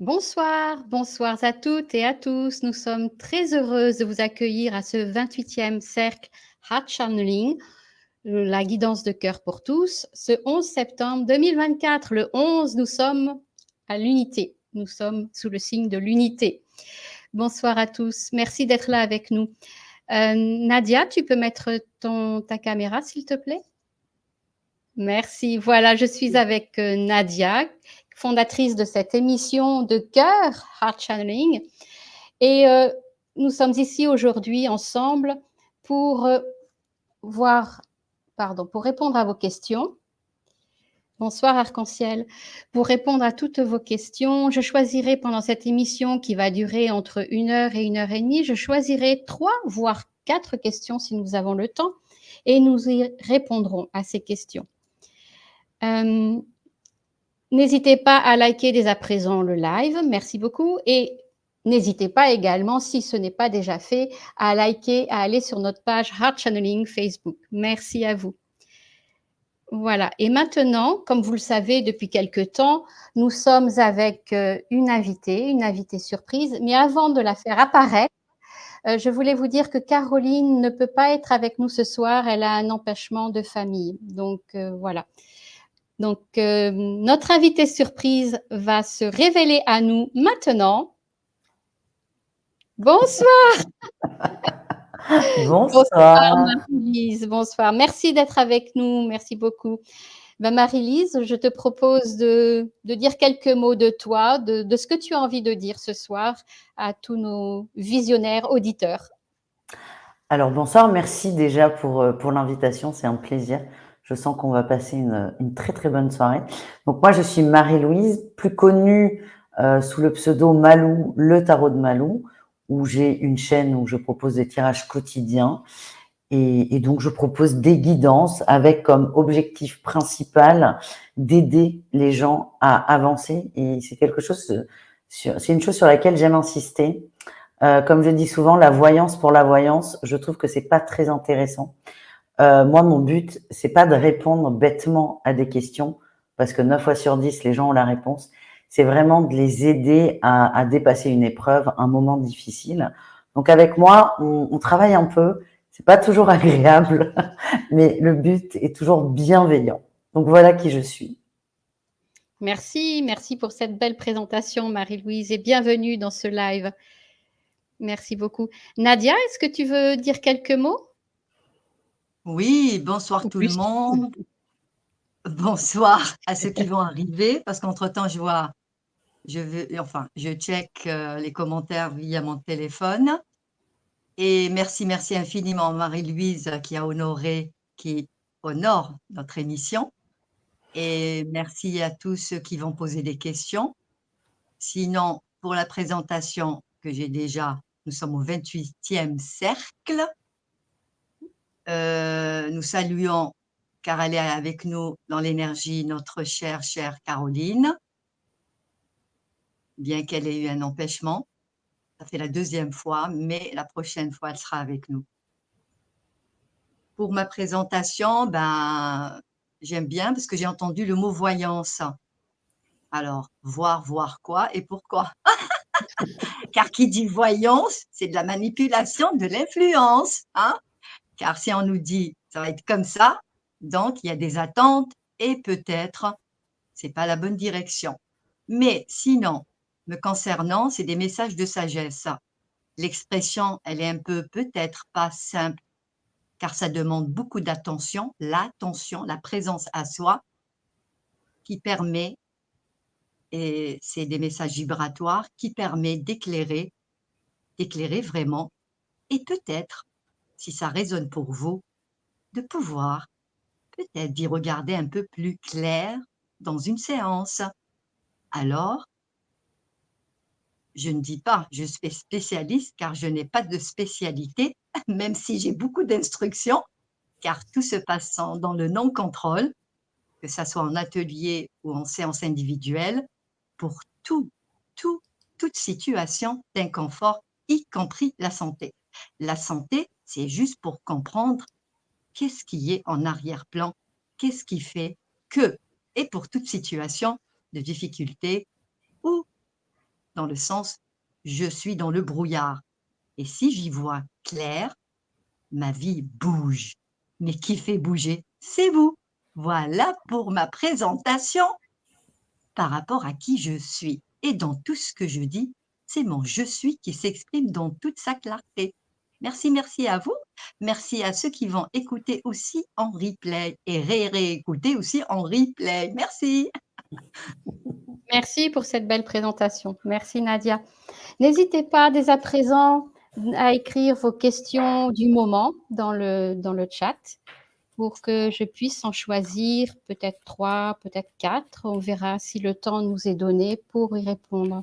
Bonsoir, bonsoir à toutes et à tous. Nous sommes très heureuses de vous accueillir à ce 28e cercle Heart Channeling, la guidance de cœur pour tous, ce 11 septembre 2024. Le 11, nous sommes à l'unité. Nous sommes sous le signe de l'unité. Bonsoir à tous. Merci d'être là avec nous. Nadia, tu peux mettre ta caméra, s'il te plaît? Merci. Voilà, je suis avec Nadia, fondatrice de cette émission de cœur, Heart Channeling. Et nous sommes ici aujourd'hui ensemble pour pour répondre à vos questions. Bonsoir Arc-en-Ciel. Pour répondre à toutes vos questions, je choisirai pendant cette émission qui va durer entre 1 heure et 1 heure et demie, je choisirai 3 voire 4 questions si nous avons le temps et nous y répondrons à ces questions. N'hésitez pas à liker dès à présent le live, merci beaucoup, et n'hésitez pas également, si ce n'est pas déjà fait, à liker, à aller sur notre page Heart Channeling Facebook. Merci à vous. Voilà, et maintenant, comme vous le savez depuis quelque temps, nous sommes avec une invitée surprise, mais avant de la faire apparaître, je voulais vous dire que Caroline ne peut pas être avec nous ce soir, elle a un empêchement de famille, donc voilà. Donc, notre invitée surprise va se révéler à nous maintenant. Bonsoir. Bonsoir Marie-Lise, bonsoir. Merci d'être avec nous, merci beaucoup. Marie-Lise, je te propose de dire quelques mots de toi, de ce que tu as envie de dire ce soir à tous nos visionnaires auditeurs. Alors bonsoir, merci déjà pour l'invitation, c'est un plaisir. Je sens qu'on va passer une très très bonne soirée. Donc moi je suis Marie-Louise, plus connue sous le pseudo Malou, le tarot de Malou, où j'ai une chaîne où je propose des tirages quotidiens et donc je propose des guidances avec comme objectif principal d'aider les gens à avancer, et c'est quelque chose, c'est une chose sur laquelle j'aime insister. Comme je dis souvent, la voyance pour la voyance, je trouve que c'est pas très intéressant. Moi, mon but, c'est pas de répondre bêtement à des questions, parce que 9 fois sur 10, les gens ont la réponse. C'est vraiment de les aider à dépasser une épreuve, un moment difficile. Donc avec moi, on travaille un peu. C'est pas toujours agréable, mais le but est toujours bienveillant. Donc voilà qui je suis. Merci, merci pour cette belle présentation Marie-Louise et bienvenue dans ce live. Merci beaucoup. Nadia, est-ce que tu veux dire quelques mots? Oui, bonsoir tout le monde. Bonsoir à ceux qui vont arriver, parce qu'entre-temps, je check les commentaires via mon téléphone. Et merci infiniment Marie-Louise qui honore notre émission. Et merci à tous ceux qui vont poser des questions. Sinon, pour la présentation que j'ai déjà, nous sommes au 28e cercle. Nous saluons, car elle est avec nous dans l'énergie, notre chère Caroline, bien qu'elle ait eu un empêchement. Ça fait la 2e fois, mais la prochaine fois, elle sera avec nous. Pour ma présentation, j'aime bien parce que j'ai entendu le mot voyance. Alors, voir quoi et pourquoi? Car qui dit voyance, c'est de la manipulation, de l'influence, hein? Car si on nous dit ça va être comme ça, donc il y a des attentes et peut-être c'est pas la bonne direction. Mais sinon, me concernant, c'est des messages de sagesse. L'expression, elle est un peu peut-être pas simple, car ça demande beaucoup d'attention, l'attention, la présence à soi, qui permet, et c'est des messages vibratoires, qui permet d'éclairer vraiment, et peut-être, si ça résonne pour vous, de pouvoir peut-être d'y regarder un peu plus clair dans une séance. Alors, je ne dis pas je suis spécialiste, car je n'ai pas de spécialité, même si j'ai beaucoup d'instructions, car tout se passe dans le non-contrôle, que ça soit en atelier ou en séance individuelle, pour toute situation d'inconfort, y compris la santé. La santé, c'est juste pour comprendre qu'est-ce qui est en arrière-plan, qu'est-ce qui fait que, et pour toute situation de difficulté ou dans le sens je suis dans le brouillard. Et si j'y vois clair, ma vie bouge. Mais qui fait bouger? C'est vous. Voilà pour ma présentation par rapport à qui je suis. Et dans tout ce que je dis, c'est mon je suis qui s'exprime dans toute sa clarté. Merci, merci à vous. Merci à ceux qui vont écouter aussi en replay et réécouter aussi en replay. Merci. Merci pour cette belle présentation. Merci Nadia. N'hésitez pas dès à présent à écrire vos questions du moment dans le chat pour que je puisse en choisir peut-être 3, peut-être 4. On verra si le temps nous est donné pour y répondre.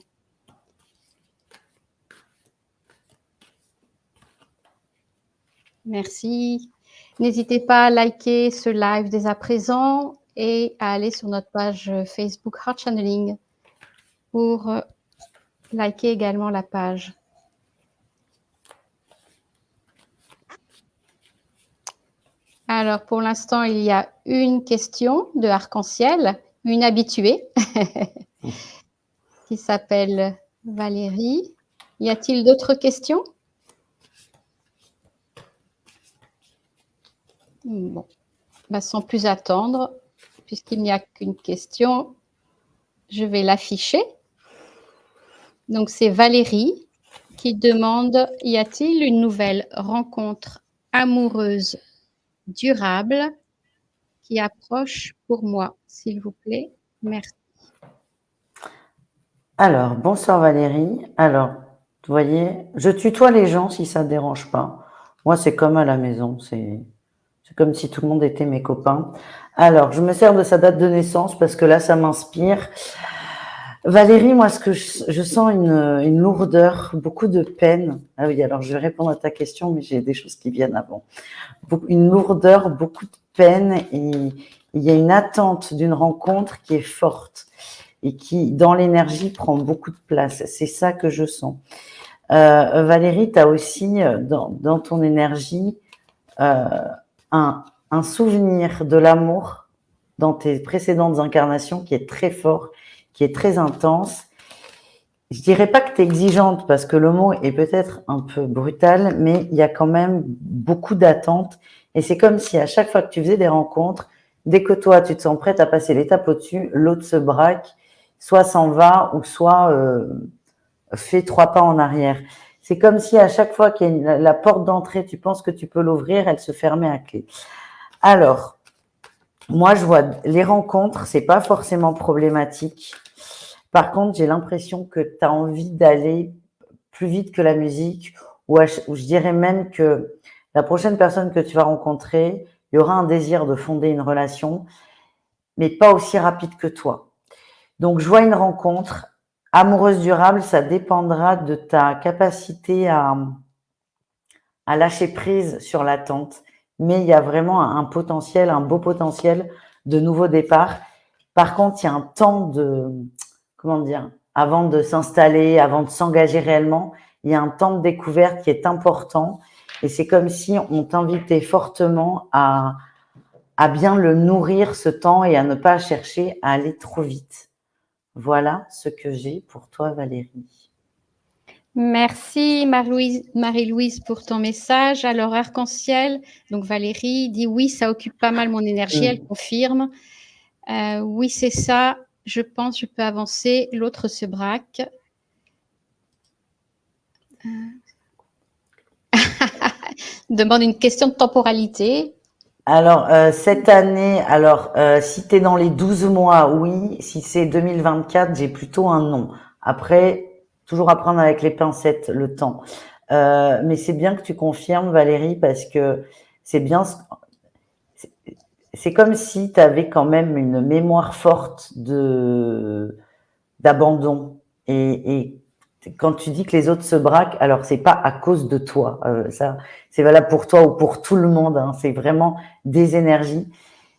Merci. N'hésitez pas à liker ce live dès à présent et à aller sur notre page Facebook Heart Channeling pour liker également la page. Alors, pour l'instant, il y a une question de Arc-en-Ciel, une habituée, qui s'appelle Valérie. Y a-t-il d'autres questions? Bon, bah, sans plus attendre, puisqu'il n'y a qu'une question, je vais l'afficher. Donc, c'est Valérie qui demande, y a-t-il une nouvelle rencontre amoureuse durable qui approche pour moi, s'il vous plaît? Merci. Alors, bonsoir Valérie. Alors, vous voyez, je tutoie les gens si ça ne dérange pas. Moi, c'est comme à la maison, c'est comme si tout le monde était mes copains. Alors, je me sers de sa date de naissance parce que là, ça m'inspire. Valérie, moi, ce que je sens une lourdeur, beaucoup de peine. Ah oui, alors je vais répondre à ta question, mais j'ai des choses qui viennent avant. Une lourdeur, beaucoup de peine, et il y a une attente d'une rencontre qui est forte et qui, dans l'énergie, prend beaucoup de place. C'est ça que je sens. Valérie, tu as aussi dans ton énergie un souvenir de l'amour dans tes précédentes incarnations qui est très fort, qui est très intense. Je dirais pas que tu es exigeante parce que le mot est peut-être un peu brutal, mais il y a quand même beaucoup d'attentes. Et c'est comme si à chaque fois que tu faisais des rencontres, dès que toi, tu te sens prête à passer l'étape au-dessus, l'autre se braque, soit s'en va ou soit fait 3 pas en arrière. C'est comme si à chaque fois qu'il y a la porte d'entrée, tu penses que tu peux l'ouvrir, elle se fermait à clé. Alors, moi, je vois les rencontres, c'est pas forcément problématique. Par contre, j'ai l'impression que tu as envie d'aller plus vite que la musique, ou je dirais même que la prochaine personne que tu vas rencontrer, il y aura un désir de fonder une relation, mais pas aussi rapide que toi. Donc, je vois une rencontre amoureuse durable, ça dépendra de ta capacité à lâcher prise sur l'attente, mais il y a vraiment un potentiel, un beau potentiel de nouveau départ. Par contre, il y a un temps de, comment dire, avant de s'installer, avant de s'engager réellement, il y a un temps de découverte qui est important et c'est comme si on t'invitait fortement à bien le nourrir ce temps et à ne pas chercher à aller trop vite. Voilà ce que j'ai pour toi, Valérie. Merci Marie-Louise pour ton message. Alors, Arc-en-Ciel, donc Valérie dit oui, ça occupe pas mal mon énergie, elle confirme. Oui, c'est ça. Je pense je peux avancer. L'autre se braque. Demande une question de temporalité. Alors, cette année, si tu es dans les 12 mois, oui. Si c'est 2024, j'ai plutôt un non. Après, toujours à prendre avec les pincettes le temps. Mais c'est bien que tu confirmes, Valérie, parce que c'est bien. C'est comme si tu avais quand même une mémoire forte d'abandon. Et quand tu dis que les autres se braquent, alors c'est pas à cause de toi. Ça, c'est valable pour toi ou pour tout le monde. Hein, c'est vraiment des énergies.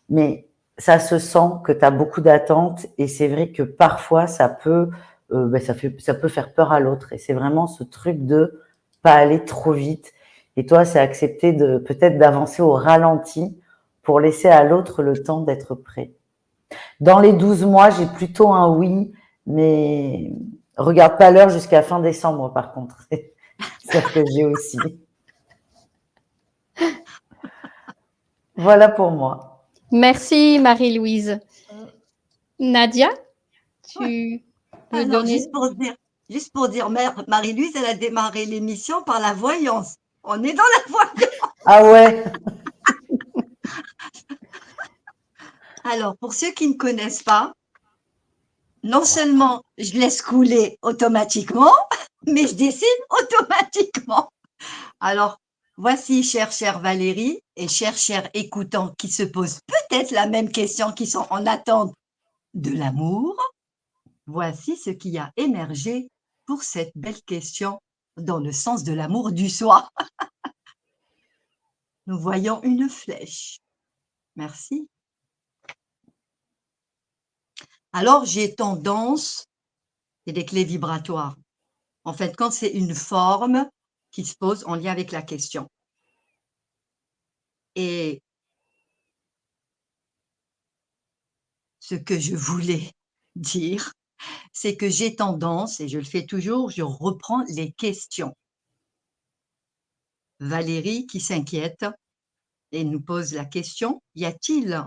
Mais ça se sent que tu as beaucoup d'attentes et c'est vrai que parfois ça peut faire peur à l'autre. Et c'est vraiment ce truc de pas aller trop vite. Et toi, c'est accepter peut-être d'avancer au ralenti pour laisser à l'autre le temps d'être prêt. Dans les 12 mois, j'ai plutôt un oui, mais Regarde pas l'heure jusqu'à fin décembre, par contre. C'est ce que j'ai aussi. Voilà pour moi. Merci Marie-Louise. Nadia, Ouais. tu peux Alors, donner... juste pour dire, Marie-Louise, elle a démarré l'émission par la voyance. On est dans la voyance. Ah ouais, Alors, pour ceux qui ne connaissent pas, non seulement je laisse couler automatiquement, mais je dessine automatiquement. Alors, voici, chère Valérie et chers écoutants qui se posent peut-être la même question, qui sont en attente de l'amour. Voici ce qui a émergé pour cette belle question dans le sens de l'amour du soi. Nous voyons une flèche. Merci. Alors, j'ai tendance, c'est des clés vibratoires. En fait, quand c'est une forme qui se pose en lien avec la question. Et ce que je voulais dire, c'est que j'ai tendance, et je le fais toujours, je reprends les questions. Valérie qui s'inquiète et nous pose la question, y a-t-il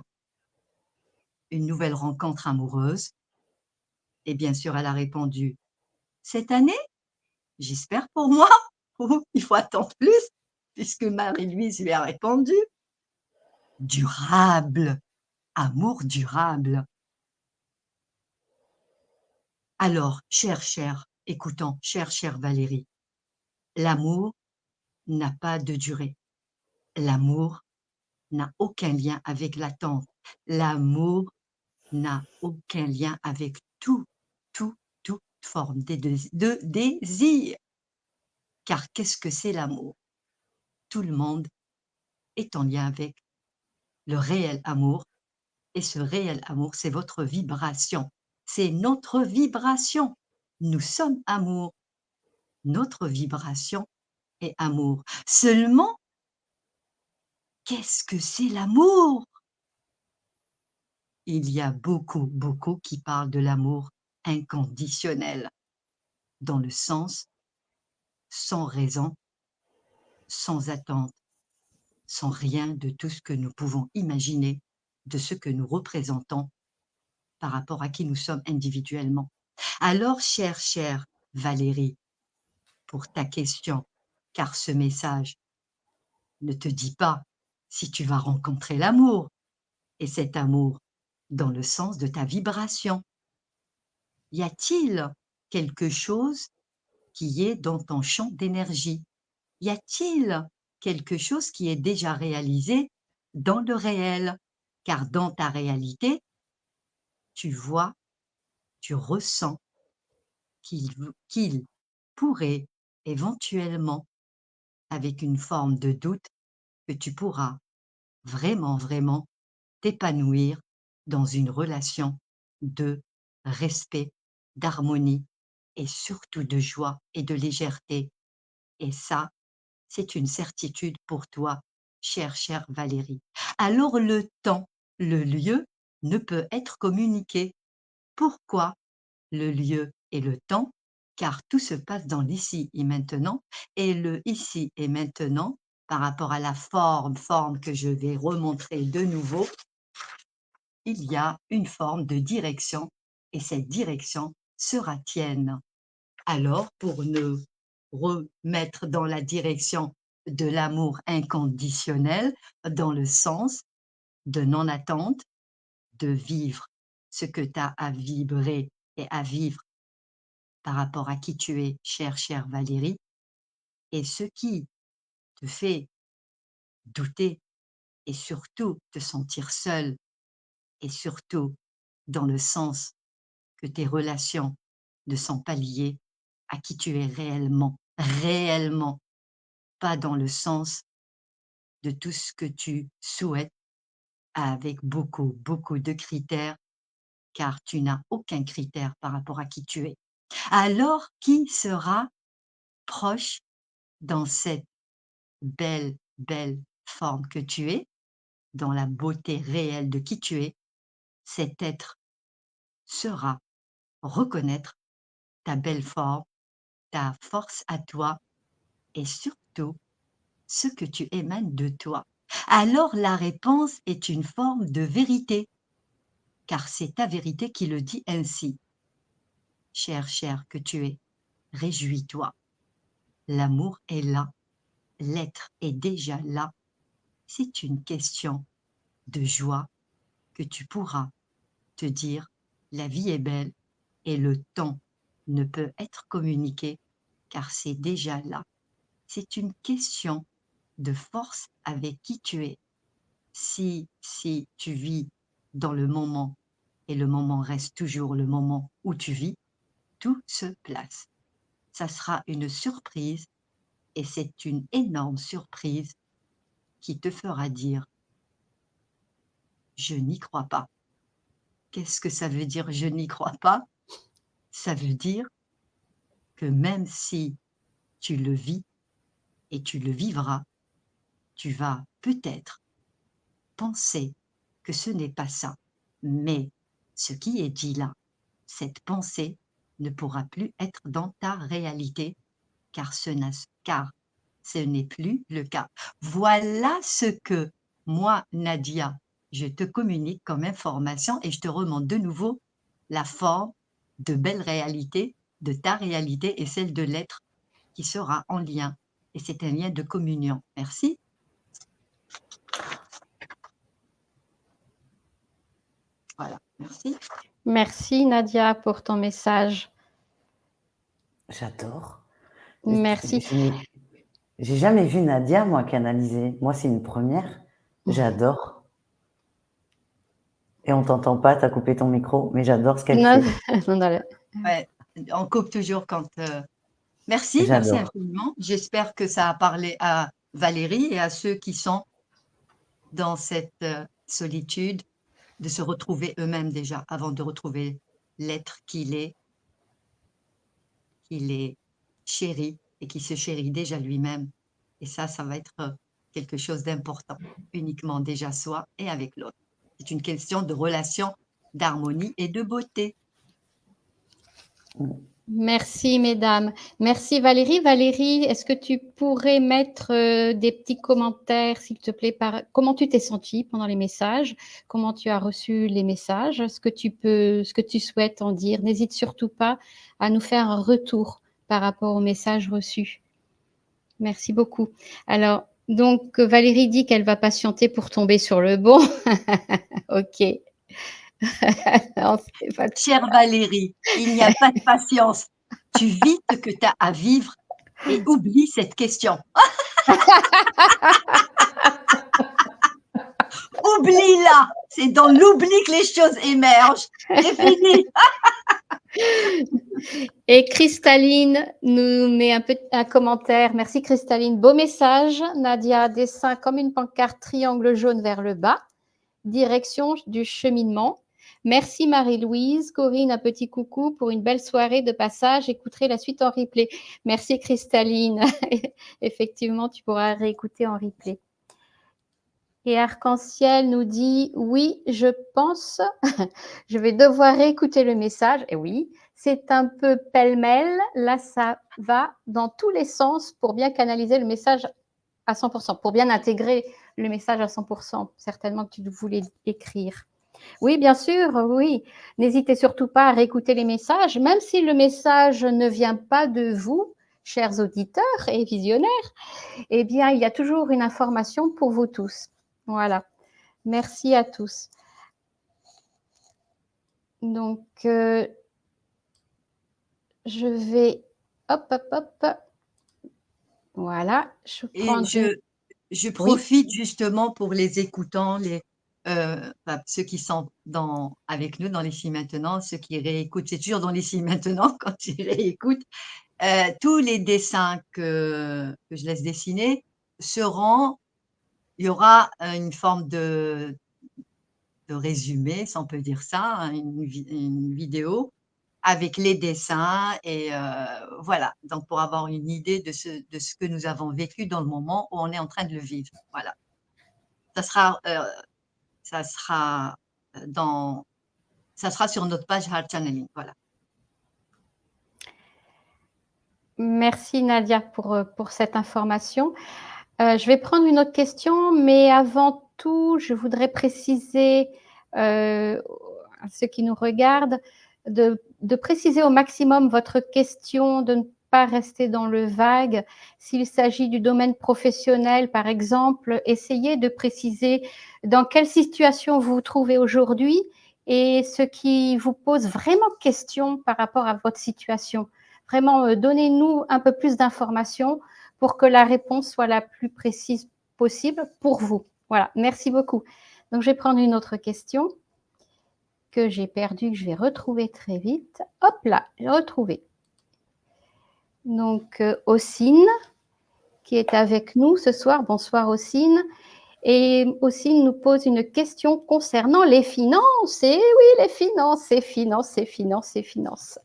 une nouvelle rencontre amoureuse? Et bien sûr, elle a répondu, cette année? J'espère pour moi. Ou il faut attendre plus, puisque Marie-Louise lui a répondu. Durable, amour durable. Alors, écoutons, chère Valérie, l'amour n'a pas de durée. L'amour n'a aucun lien avec l'attente. L'amour n'a aucun lien avec toute forme de désir. Car qu'est-ce que c'est l'amour? Tout le monde est en lien avec le réel amour. Et ce réel amour, c'est votre vibration. C'est notre vibration. Nous sommes amour. Notre vibration est amour. Seulement, qu'est-ce que c'est l'amour? Il y a beaucoup qui parlent de l'amour inconditionnel, dans le sens sans raison, sans attente, sans rien de tout ce que nous pouvons imaginer, de ce que nous représentons par rapport à qui nous sommes individuellement. Alors, chère Valérie, pour ta question, car ce message ne te dit pas si tu vas rencontrer l'amour, et cet amour dans le sens de ta vibration. Y a-t-il quelque chose qui est dans ton champ d'énergie? Y a-t-il quelque chose qui est déjà réalisé dans le réel? Car dans ta réalité, tu vois, tu ressens qu'il pourrait éventuellement, avec une forme de doute, que tu pourras vraiment t'épanouir dans une relation de respect, d'harmonie et surtout de joie et de légèreté. Et ça, c'est une certitude pour toi, chère Valérie. Alors le temps, le lieu ne peut être communiqué. Pourquoi le lieu et le temps? Car tout se passe dans l'ici et maintenant, et le ici et maintenant, par rapport à la forme que je vais remontrer de nouveau, il y a une forme de direction, et cette direction sera tienne. Alors, pour nous remettre dans la direction de l'amour inconditionnel, dans le sens de non-attente, de vivre ce que tu as à vibrer et à vivre par rapport à qui tu es, chère Valérie, et ce qui te fait douter et surtout te sentir seule, et surtout dans le sens que tes relations ne sont pas liées à qui tu es réellement, pas dans le sens de tout ce que tu souhaites avec beaucoup de critères, car tu n'as aucun critère par rapport à qui tu es. Alors, qui sera proche dans cette belle forme que tu es, dans la beauté réelle de qui tu es? Cet être saura reconnaître ta belle forme, ta force à toi et surtout ce que tu émanes de toi. Alors la réponse est une forme de vérité, car c'est ta vérité qui le dit ainsi. Cher que tu es, réjouis-toi. L'amour est là, l'être est déjà là. C'est une question de joie que tu pourras te dire la vie est belle et le temps ne peut être communiqué car c'est déjà là. C'est une question de force avec qui tu es. Si tu vis dans le moment et le moment reste toujours le moment où tu vis, tout se place. Ça sera une surprise et c'est une énorme surprise qui te fera dire « je n'y crois pas ». Qu'est-ce que ça veut dire « je n'y crois pas » ? Ça veut dire que même si tu le vis et tu le vivras, tu vas peut-être penser que ce n'est pas ça. Mais ce qui est dit là, cette pensée ne pourra plus être dans ta réalité car ce n'est plus le cas. Voilà ce que moi, Nadia, je te communique comme information et je te remonte de nouveau la forme de belle réalité, de ta réalité et celle de l'être qui sera en lien. Et c'est un lien de communion. Merci. Voilà, merci. Merci Nadia pour ton message. J'adore. Merci. J'ai jamais vu Nadia, moi, canaliser. Moi, c'est une première. J'adore. Et on t'entend pas, tu as coupé ton micro, mais j'adore ce qu'elle fait. Ouais, on coupe toujours quand... Merci infiniment. J'espère que ça a parlé à Valérie et à ceux qui sont dans cette solitude, de se retrouver eux-mêmes déjà, avant de retrouver l'être qu'il est chéri et qui se chérit déjà lui-même. Et ça va être quelque chose d'important, uniquement déjà soi et avec l'autre. C'est une question de relation, d'harmonie et de beauté. Merci mesdames. Merci Valérie. Valérie, est-ce que tu pourrais mettre des petits commentaires, s'il te plaît, comment tu t'es sentie pendant les messages, comment tu as reçu les messages, ce que tu souhaites en dire. N'hésite surtout pas à nous faire un retour par rapport aux messages reçus. Merci beaucoup. Alors, donc Valérie dit qu'elle va patienter pour tomber sur le bon. Ok. Non, Chère Valérie, il n'y a pas de patience. Tu vis ce que tu as à vivre et oublie cette question. Oublie-la. C'est dans l'oubli que les choses émergent. C'est fini. Et Cristalline nous met un commentaire. Merci Cristalline. Beau message. Nadia, dessin comme une pancarte triangle jaune vers le bas. Direction du cheminement. Merci Marie-Louise. Corinne, un petit coucou pour une belle soirée de passage. Écouterez la suite en replay. Merci Cristalline. Effectivement, tu pourras réécouter en replay. Et Arc-en-Ciel nous dit « Oui, je pense, je vais devoir réécouter le message. » Et oui, c'est un peu pêle-mêle. Là, ça va dans tous les sens pour bien canaliser le message à 100%, pour bien intégrer le message à 100%, certainement que tu voulais écrire. Oui, bien sûr, oui. N'hésitez surtout pas à réécouter les messages, même si le message ne vient pas de vous, chers auditeurs et visionnaires, eh bien, il y a toujours une information pour vous tous. Voilà. Merci à tous. Donc, je vais... Hop, hop, hop. Voilà. Je profite justement pour les écoutants, ceux qui sont avec nous dans l'Ici Maintenant, ceux qui réécoutent. C'est toujours dans l'Ici Maintenant quand tu réécoutes. Tous les dessins que je laisse dessiner il y aura une forme de résumé, si on peut dire ça, hein, une vidéo avec les dessins et voilà, donc pour avoir une idée de ce que nous avons vécu dans le moment où on est en train de le vivre. Voilà. Ça sera sur notre page Heart Channeling. Voilà. Merci Nadia pour cette information. Je vais prendre une autre question, mais avant tout, je voudrais préciser à ceux qui nous regardent de préciser au maximum votre question, de ne pas rester dans le vague. S'il s'agit du domaine professionnel, par exemple, essayez de préciser dans quelle situation vous vous trouvez aujourd'hui et ce qui vous pose vraiment question par rapport à votre situation. Vraiment, donnez-nous un peu plus d'informations pour que la réponse soit la plus précise possible pour vous. Voilà, merci beaucoup. Donc, je vais prendre une autre question que j'ai perdue, que je vais retrouver très vite. Hop là, j'ai retrouvé. Donc, Ossine, qui est avec nous ce soir. Bonsoir, Ossine. Et Ossine nous pose une question concernant les finances. Et oui, les finances, les finances, les finances, les finances.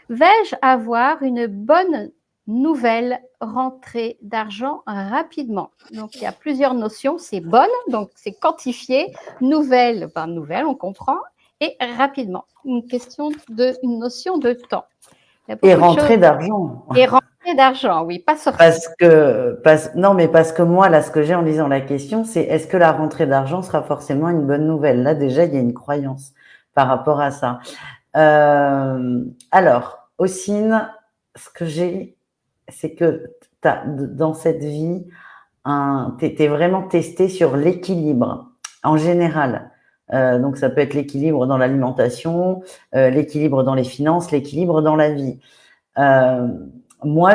Vais-je avoir une bonne nouvelle rentrée d'argent rapidement? Donc, il y a plusieurs notions. C'est bonne, donc c'est quantifié. Nouvelle, ben, nouvelle, on comprend. Et rapidement. Une notion de temps. Et rentrée d'argent. Et rentrée d'argent, oui, pas sortie. Non, mais parce que moi, là, ce que j'ai en lisant la question, c'est est-ce que la rentrée d'argent sera forcément une bonne nouvelle? Là, déjà, il y a une croyance par rapport à ça. Alors, Ossine, ce que j'ai, c'est que dans cette vie, tu es vraiment testé sur l'équilibre en général. Donc, ça peut être l'équilibre dans l'alimentation, l'équilibre dans les finances, l'équilibre dans la vie. Moi,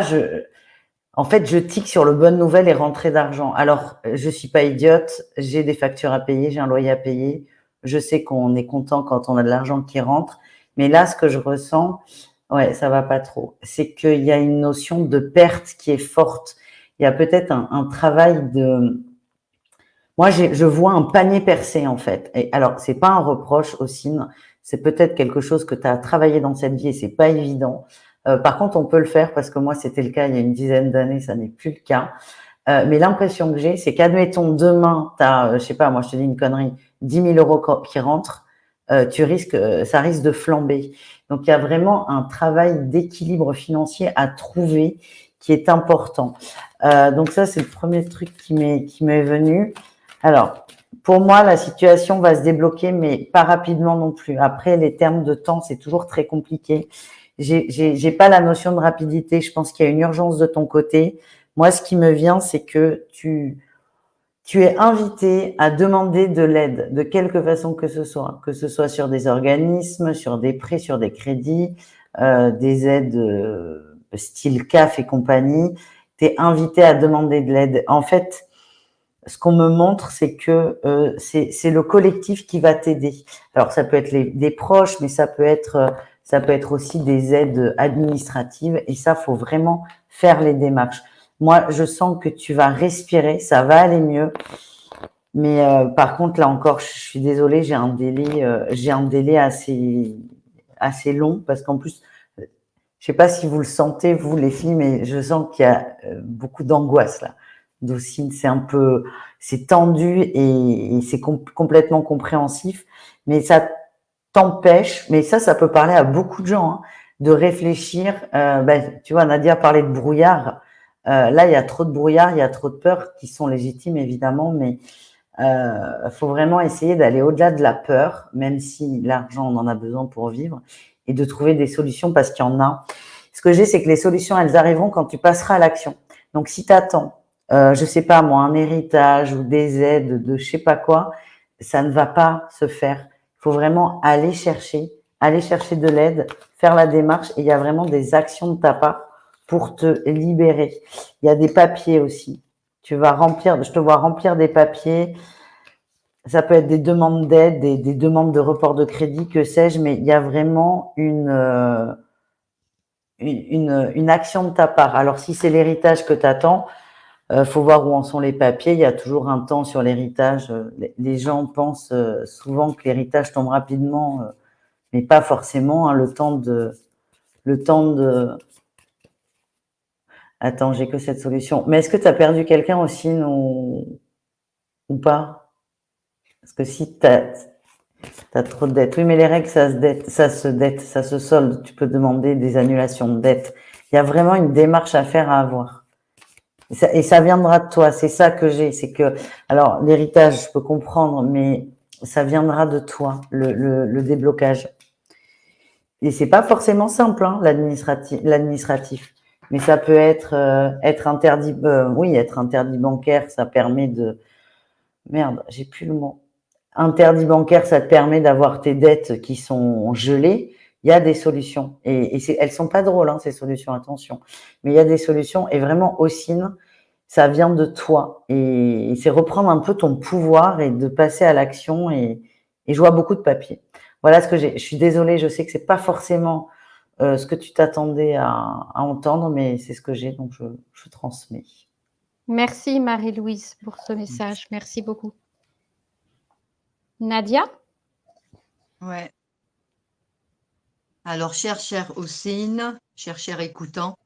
en fait, je tique sur le bonne nouvelle et rentrée d'argent. Alors, je suis pas idiote, j'ai des factures à payer, j'ai un loyer à payer. Je sais qu'on est content quand on a de l'argent qui rentre. Mais là, ce que je ressens, ouais, ça va pas trop. C'est qu'il y a une notion de perte qui est forte. Il y a peut-être un travail de... Moi, je vois un panier percé, en fait. Et alors, c'est pas un reproche, Ossine. C'est peut-être quelque chose que tu as travaillé dans cette vie et c'est pas évident. Par contre, on peut le faire parce que moi, c'était le cas il y a une dizaine d'années, ça n'est plus le cas. Mais l'impression que j'ai, c'est qu'admettons, demain, tu as, je sais pas, moi, je te dis une connerie, 10 000 euros qui rentrent, ça risque de flamber. Donc, il y a vraiment un travail d'équilibre financier à trouver qui est important. Donc, ça, c'est le premier truc qui m'est venu. Alors, pour moi, la situation va se débloquer, mais pas rapidement non plus. Après, les termes de temps, c'est toujours très compliqué. J'ai pas la notion de rapidité. Je pense qu'il y a une urgence de ton côté. Moi, ce qui me vient, c'est que tu es invité à demander de l'aide de quelque façon que ce soit sur des organismes, sur des prêts, sur des crédits, des aides style CAF et compagnie. Tu es invité à demander de l'aide. En fait, ce qu'on me montre, c'est que c'est le collectif qui va t'aider. Alors, ça peut être des proches, mais ça peut être aussi des aides administratives. Et ça, faut vraiment faire les démarches. Moi, je sens que tu vas respirer, ça va aller mieux. Mais par contre, là encore, je suis désolée, j'ai un délai assez long parce qu'en plus, je sais pas si vous le sentez, vous les filles, mais je sens qu'il y a beaucoup d'angoisse là. Docine, c'est tendu et c'est complètement compréhensif, mais ça t'empêche, mais ça peut parler à beaucoup de gens, hein, de réfléchir. Tu vois, Nadia parlait de brouillard. Là, il y a trop de brouillard, il y a trop de peurs qui sont légitimes évidemment, mais faut vraiment essayer d'aller au-delà de la peur, même si l'argent, on en a besoin pour vivre, et de trouver des solutions parce qu'il y en a. Ce que j'ai, c'est que les solutions, elles arriveront quand tu passeras à l'action. Donc, si tu attends, je sais pas moi, un héritage ou des aides de je sais pas quoi, ça ne va pas se faire. Il faut vraiment aller chercher de l'aide, faire la démarche, et il y a vraiment des actions de ta part pour te libérer. Il y a des papiers aussi. Je te vois remplir des papiers. Ça peut être des demandes d'aide, des demandes de report de crédit, que sais-je, mais il y a vraiment une action de ta part. Alors, si c'est l'héritage que tu attends, faut voir où en sont les papiers. Il y a toujours un temps sur l'héritage. Les gens pensent souvent que l'héritage tombe rapidement, mais pas forcément. Hein, le temps de. Attends, j'ai que cette solution. Mais est-ce que tu as perdu quelqu'un aussi ou pas? Parce que si tu as trop de dettes. Oui, mais les règles, ça se solde. Tu peux demander des annulations de dettes. Il y a vraiment une démarche à faire, à avoir. Et ça viendra de toi. C'est ça que j'ai. C'est que, alors, l'héritage, je peux comprendre, mais ça viendra de toi, le déblocage. Et c'est pas forcément simple, hein, l'administratif. Mais ça peut être interdit, oui, être interdit bancaire, ça permet de, merde, j'ai plus le mot. Interdit bancaire, ça te permet d'avoir tes dettes qui sont gelées. Il y a des solutions. Et elles sont pas drôles, hein, ces solutions, attention. Mais il y a des solutions. Et vraiment, Ossine, ça vient de toi. Et c'est reprendre un peu ton pouvoir et de passer à l'action. Et je vois beaucoup de papier. Voilà ce que j'ai. Je suis désolée, je sais que c'est pas forcément ce que tu t'attendais à entendre, mais c'est ce que j'ai, donc je transmets. Merci Marie-Louise pour ce message. Merci beaucoup. Nadia? Ouais. Alors, cher Ossine, cher écoutant,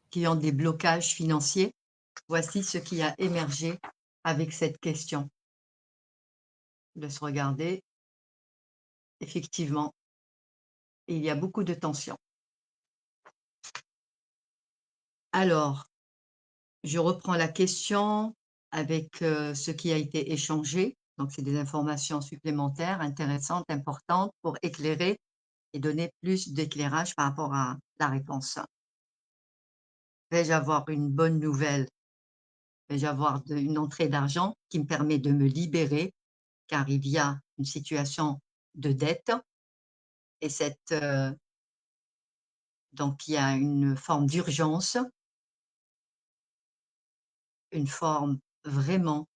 qui ont des blocages financiers, voici ce qui a émergé avec cette question. Laisse regarder. Effectivement, il y a beaucoup de tensions. Alors, je reprends la question avec ce qui a été échangé. Donc, c'est des informations supplémentaires, intéressantes, importantes pour éclairer et donner plus d'éclairage par rapport à la réponse. Vais-je avoir une bonne nouvelle? Vais-je avoir une entrée d'argent qui me permet de me libérer car il y a une situation de dette et donc il y a une forme d'urgence, une forme vraiment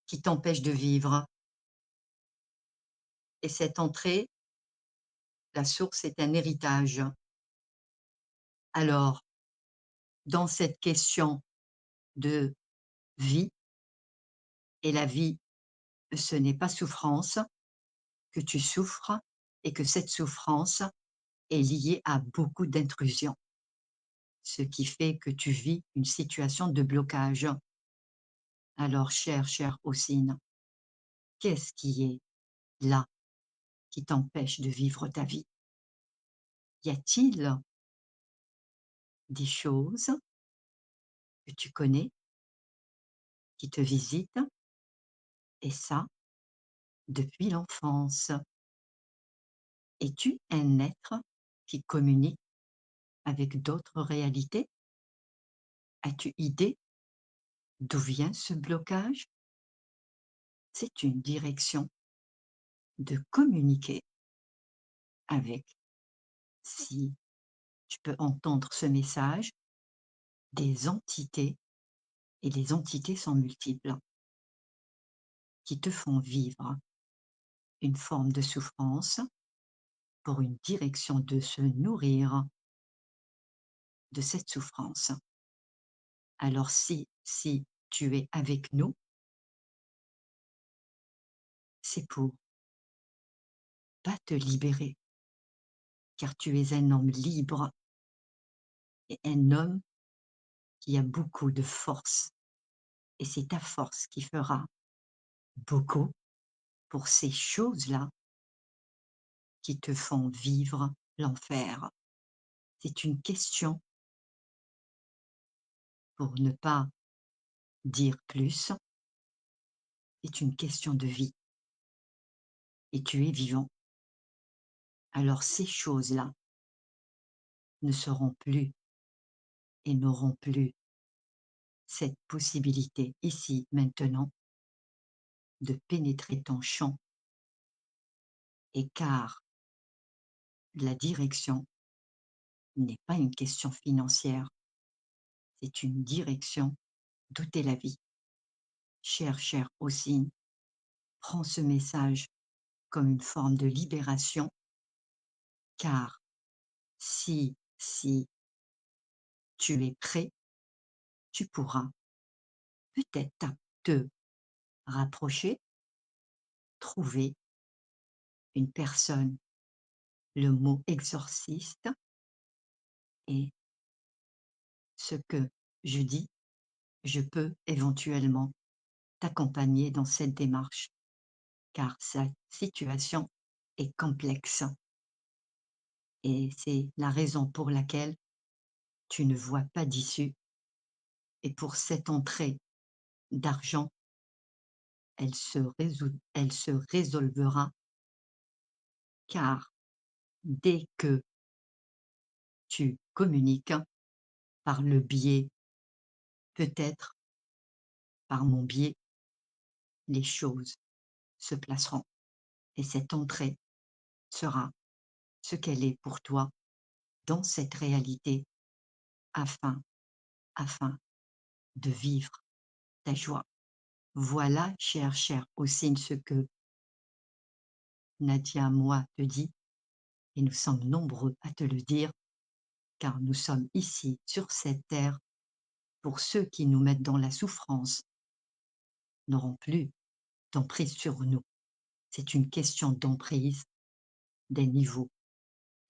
qui t'empêche de vivre. Et cette entrée, la source est un héritage. Alors, dans cette question de vie, et la vie, ce n'est pas souffrance, que tu souffres et que cette souffrance est liée à beaucoup d'intrusions, ce qui fait que tu vis une situation de blocage. Alors, cher Ossine, qu'est-ce qui est là qui t'empêche de vivre ta vie? Y a-t-il des choses que tu connais qui te visitent, et ça, depuis l'enfance? Es-tu un être qui communique avec d'autres réalités? As-tu idée d'où vient ce blocage? C'est une direction de communiquer avec, si tu peux entendre ce message, des entités, et les entités sont multiples, qui te font vivre une forme de souffrance pour une direction de se nourrir de cette souffrance. Alors si tu es avec nous, c'est pour pas te libérer, car tu es un homme libre et un homme qui a beaucoup de force. Et c'est ta force qui fera beaucoup pour ces choses-là qui te font vivre l'enfer. C'est une question, pour ne pas dire plus, c'est une question de vie. Et tu es vivant. Alors ces choses-là ne seront plus et n'auront plus cette possibilité ici, maintenant, de pénétrer ton champ. Et car la direction n'est pas une question financière, c'est une direction d'où est la vie. Cher Ossine, prends ce message comme une forme de libération, car si tu es prêt, tu pourras peut-être te rapprocher, trouver une personne, le mot exorciste, et ce que je dis, je peux éventuellement t'accompagner dans cette démarche, car sa situation est complexe. Et c'est la raison pour laquelle tu ne vois pas d'issue. Et pour cette entrée d'argent, elle se résolvera, car dès que tu communiques par le biais, peut-être par mon biais, les choses se placeront et cette entrée sera ce qu'elle est pour toi dans cette réalité afin afin de vivre ta joie. Voilà, cher Ossine, ce que Nadia, moi, te dit, et nous sommes nombreux à te le dire, car nous sommes ici, sur cette terre, pour ceux qui nous mettent dans la souffrance, n'auront plus d'emprise sur nous. C'est une question d'emprise des niveaux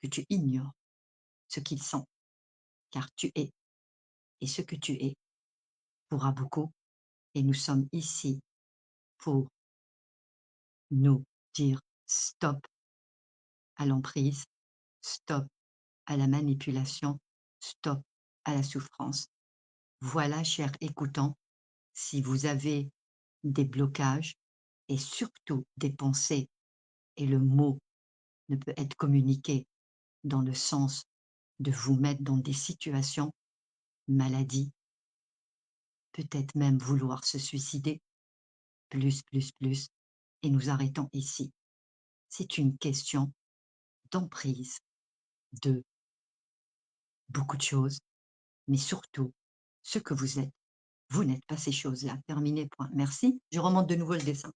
que tu ignores, ce qu'ils sont, car tu es, et ce que tu es pourra beaucoup, et nous sommes ici pour nous dire stop à l'emprise, stop à la manipulation, stop à la souffrance. Voilà, chers écoutants, si vous avez des blocages et surtout des pensées, et le mot ne peut être communiqué dans le sens de vous mettre dans des situations, maladie, peut-être même vouloir se suicider, plus, et nous arrêtons ici. C'est une question d'emprise de beaucoup de choses, mais surtout, ce que vous êtes, vous n'êtes pas ces choses-là. Terminé, point. Merci. Je remonte de nouveau le dessin.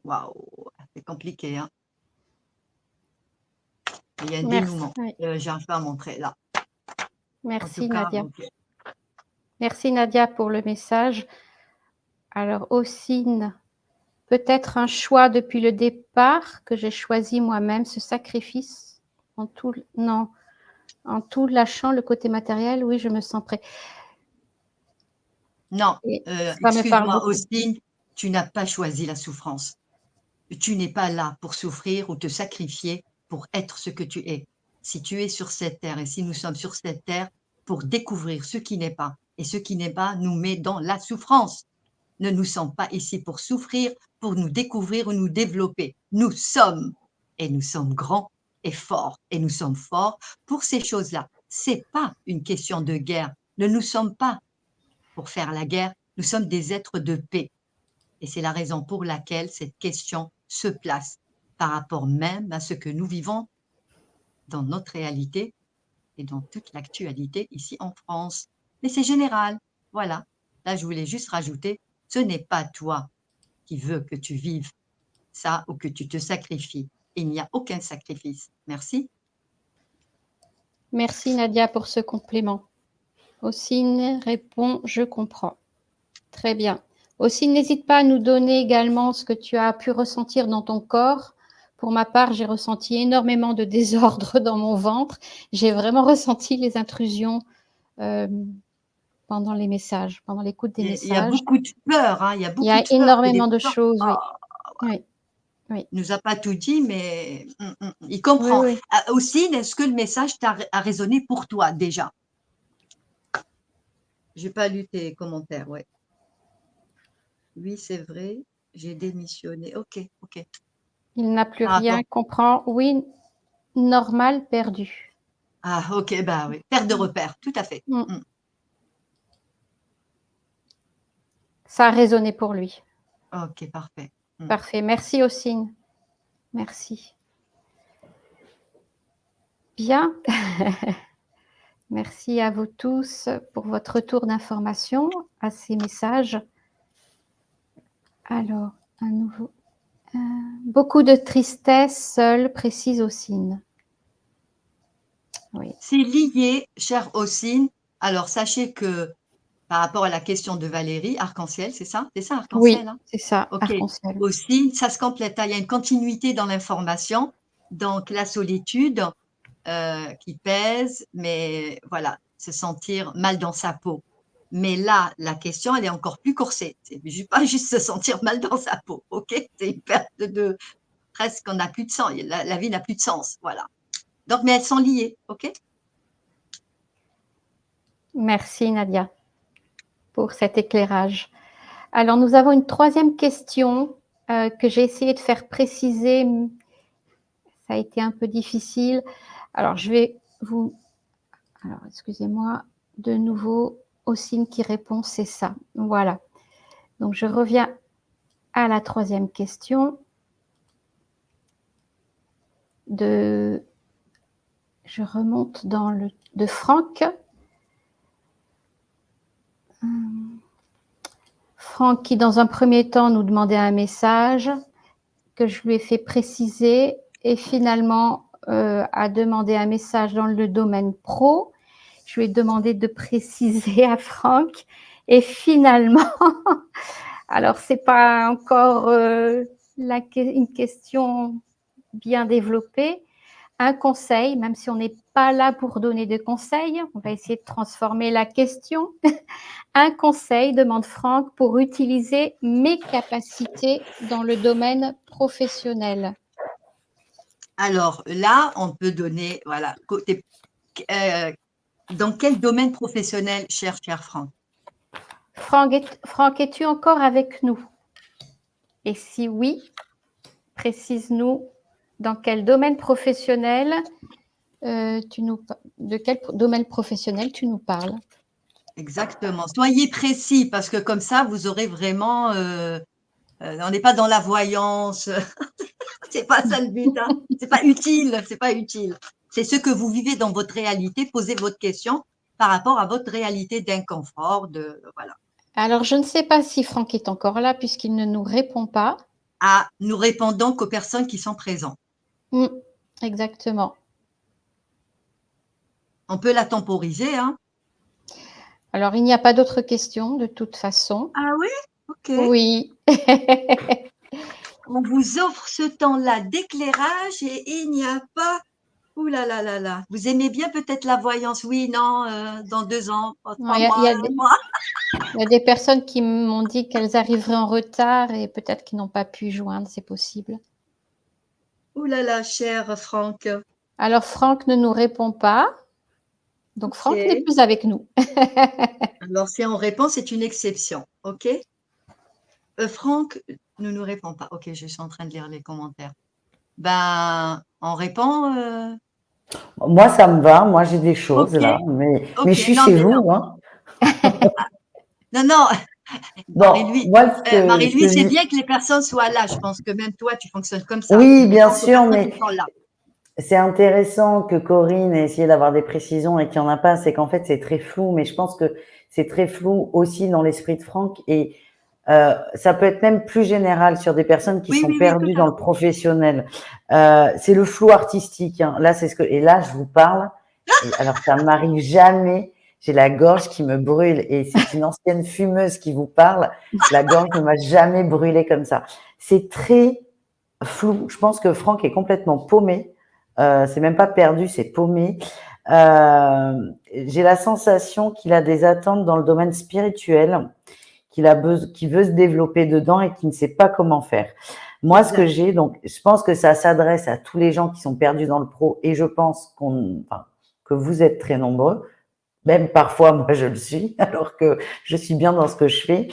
Waouh, c'est compliqué, hein. Il y a un dénouement. Oui. J'arrive pas à montrer là. Merci, cas, Nadia. donc, Merci, Nadia, pour le message. Alors, Ossine, peut-être un choix depuis le départ que j'ai choisi moi-même, ce sacrifice en tout lâchant le côté matériel, oui, je me sens prêt. non, ça me parle excuse-moi, beaucoup. Austin, tu n'as pas choisi la souffrance. Tu n'es pas là pour souffrir ou te sacrifier pour être ce que tu es. Si tu es sur cette terre et si nous sommes sur cette terre pour découvrir ce qui n'est pas, et ce qui n'est pas nous met dans la souffrance. Ne nous sommes pas ici pour souffrir, pour nous découvrir ou nous développer. Nous sommes, et nous sommes grands et forts, et nous sommes forts pour ces choses-là. C'est pas une question de guerre. Ne nous sommes pas pour faire la guerre, nous sommes des êtres de paix. Et c'est la raison pour laquelle cette question se place par rapport même à ce que nous vivons dans notre réalité et dans toute l'actualité ici en France. Mais c'est général, voilà. Là, je voulais juste rajouter, ce n'est pas toi qui veux que tu vives ça ou que tu te sacrifies. Il n'y a aucun sacrifice. Merci. Merci, Nadia, pour ce complément. Ossine répond, je comprends. Très bien. Ossine, n'hésite pas à nous donner également ce que tu as pu ressentir dans ton corps. Pour ma part, j'ai ressenti énormément de désordre dans mon ventre. J'ai vraiment ressenti les intrusions pendant les messages, pendant l'écoute des messages. Il y a beaucoup de peur, hein, il y a beaucoup de peur. Énormément de choses, oui. Oui. Oui. Il nous a pas tout dit, mais il comprend. Oui, oui. Aussi, est-ce que le message a résonné pour toi déjà? J'ai pas lu tes commentaires, ouais. Oui, c'est vrai, j'ai démissionné. Ok. Il n'a plus rien, comprend. Oui, normal, perdu. Ah, ok, bah oui. Perte de repère, tout à fait. Ça a résonné pour lui. Ok, parfait. Parfait. Merci, Ossine. Merci. Bien. Merci à vous tous pour votre retour d'information à ces messages. Alors, à nouveau. Beaucoup de tristesse seule, précise Ossine. Oui. C'est lié, chère Ossine. Alors, sachez que par rapport à la question de Valérie, arc-en-ciel, c'est ça? C'est ça, arc-en-ciel? Oui, hein? c'est ça, Ok. arc-en-ciel. Ossine, ça se complète. Il y a une continuité dans l'information. Donc, la solitude qui pèse, mais voilà, se sentir mal dans sa peau. Mais là, la question, elle est encore plus corsée. C'est pas juste se sentir mal dans sa peau, ok? C'est une perte de presque, on n'a plus de sens. La vie n'a plus de sens, voilà. Donc, mais elles sont liées, ok? Merci Nadia pour cet éclairage. Alors, nous avons une troisième question que j'ai essayé de faire préciser. Ça a été un peu difficile. Alors, je vais vous... Alors, excusez-moi, de nouveau, Ossine qui répond, c'est ça. Voilà. Donc, je reviens à la troisième question. Je remonte dans le de Franck. Franck qui, dans un premier temps, nous demandait un message que je lui ai fait préciser et finalement a demandé un message dans le domaine pro. Je lui ai demandé de préciser à Franck et finalement, alors c'est pas encore une question bien développée, un conseil, même si on n'est pas là pour donner des conseils, on va essayer de transformer la question. Un conseil, demande Franck, pour utiliser mes capacités dans le domaine professionnel. Alors là, on peut donner, voilà, dans quel domaine professionnel, cher Franck? Franck, es-tu encore avec nous? Et si oui, précise-nous dans quel domaine professionnel de quel domaine professionnel tu nous parles? Exactement. Soyez précis parce que comme ça, vous aurez vraiment. On n'est pas dans la voyance. C'est pas ça le but. Hein. C'est pas utile. C'est pas utile. C'est ce que vous vivez dans votre réalité. Posez votre question par rapport à votre réalité d'inconfort. Voilà. Alors, je ne sais pas si Franck est encore là puisqu'il ne nous répond pas. Ah, nous répondons qu'aux personnes qui sont présentes. Exactement. On peut la temporiser. Hein. Alors, il n'y a pas d'autres questions de toute façon. Ah oui? Ok. Oui. On vous offre ce temps-là d'éclairage et il n'y a pas. Ouh là là là là. Vous aimez bien peut-être la voyance? Oui, non, dans 2 ans, 3 mois, un mois. Il y a des personnes qui m'ont dit qu'elles arriveraient en retard et peut-être qu'ils n'ont pas pu joindre, c'est possible. Ouh là là, cher Franck. Alors, Franck ne nous répond pas. Donc, Franck n'est plus avec nous. Alors, si on répond, c'est une exception. OK? Franck ne nous répond pas. OK, je suis en train de lire les commentaires. Ben, on répond. Moi, ça me va. Moi, j'ai des choses OK. là, mais OK. je suis Non, chez mais vous. non. Hein. Non. Bon, Marie-Louise, c'est bien que les personnes soient là. Je pense que même toi, tu fonctionnes comme ça. Oui, bien sûr, mais c'est intéressant que Corinne ait essayé d'avoir des précisions et qu'il n'y en a pas. C'est qu'en fait, c'est très flou, mais je pense que c'est très flou aussi dans l'esprit de Franck et ça peut être même plus général sur des personnes qui sont perdues dans le professionnel. C'est le flou artistique. Hein. Là, c'est et là, je vous parle. Alors, ça m'arrive jamais. J'ai la gorge qui me brûle et c'est une ancienne fumeuse qui vous parle. La gorge ne m'a jamais brûlé comme ça. C'est très flou. Je pense que Franck est complètement paumé. C'est même pas perdu, c'est paumé. J'ai la sensation qu'il a des attentes dans le domaine spirituel, qui veut se développer dedans et qui ne sait pas comment faire. Moi, ce que j'ai, donc, je pense que ça s'adresse à tous les gens qui sont perdus dans le pro et je pense que vous êtes très nombreux. Même parfois, moi, je le suis, alors que je suis bien dans ce que je fais.